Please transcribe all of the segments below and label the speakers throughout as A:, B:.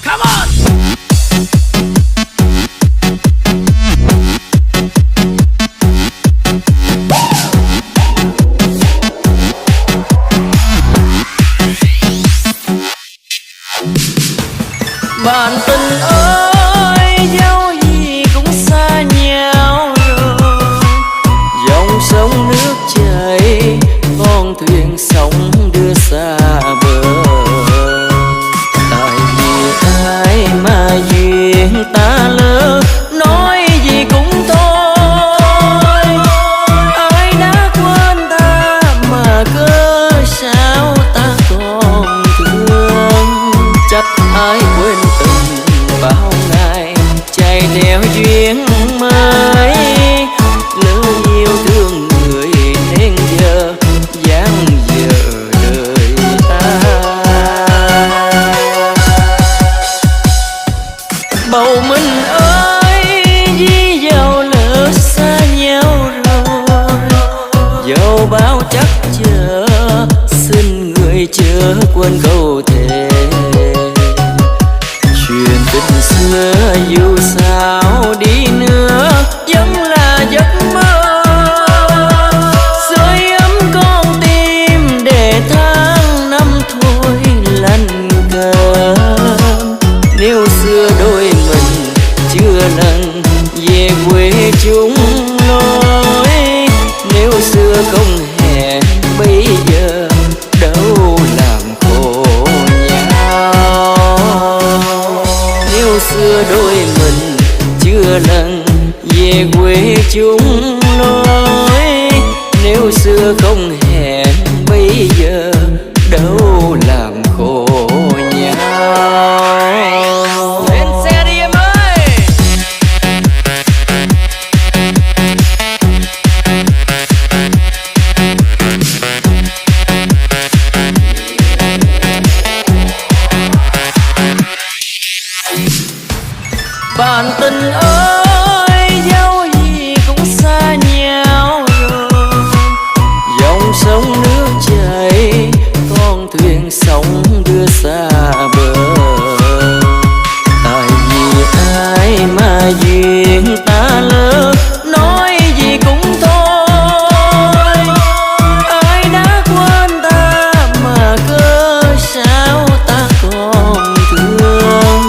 A: Come on.
B: Bạn tình ơi, dẫu gì cũng xa nhau rồi. Dòng sông nước chảy, con thuyền sóng đưa xa bờ. Tại vì ai mà duyên ta lỡ, nói gì cũng thôi. Ai đã quên ta mà cớ sao ta còn thương. Trách ai quên từng bao ngày chạy theo duyên mới. Lỡ yêu thương người nên giờ dang dở đời ta. Bầu mình ơi, vì dẫu lỡ xa nhau rồi, dẫu bao chắc chờ xin người chớ quên câu thề. Chuyện tình xưa dù sao đi nữa vẫn là giấc mơ. Sưởi ấm con tim để tháng năm thôi lành cơm. Nếu xưa đôi mình chưa lần về quê chung lối, nếu xưa không hẹn bây giờ đâu làm khổ nhau. Nếu xưa đôi mình chưa lần về quê chung lối, nếu xưa không hẹn bây giờ đâu làm khổ nhau. Lên xe đi em ơi. Bạn tình ơi, dẫu gì cũng xa nhau rồi. Dòng sông nước chảy, con thuyền sóng đưa xa bờ. Tại vì ai mà duyên ta lỡ, nói gì cũng thôi. Ai đã quên ta mà cớ sao ta còn thương.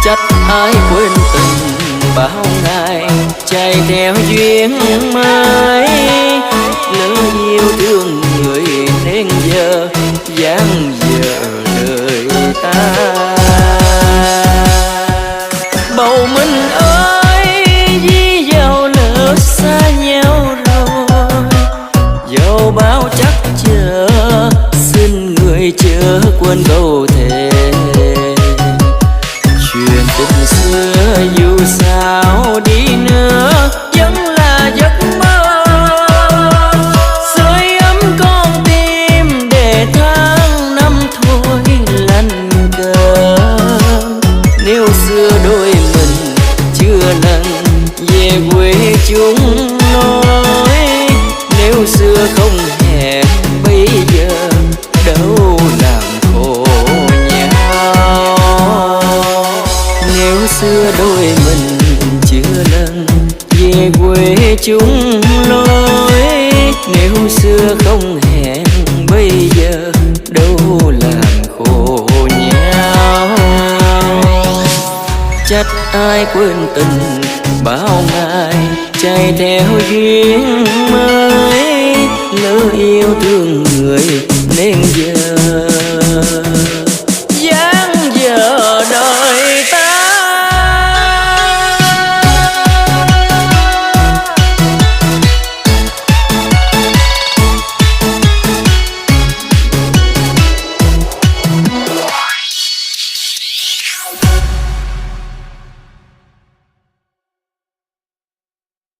B: Trách ai quên từng bao ngày chạy theo duyên mới. Lỡ yêu thương người nên giờ dang dở đời ta. Bầu mình ơi, vì dẫu lỡ xa nhau rồi, dẫu bao chắc chờ xin người chớ quên câu thề. Chuyện tình xưa dù sao đi nữa vẫn là giấc mơ. Sưởi ấm con tim để tháng năm thôi lành cơm. Nếu xưa đôi mình chưa lần về quê chung lối, nếu xưa không hẹn bây giờ đâu làm khổ nhau. Nếu xưa đôi mình chưa lần về quê chung lối, nếu xưa không hẹn bây giờ đâu làm khổ nhau. Trách ai quên tình bao ngày chạy theo duyên mới. Lỡ yêu thương người nên giờ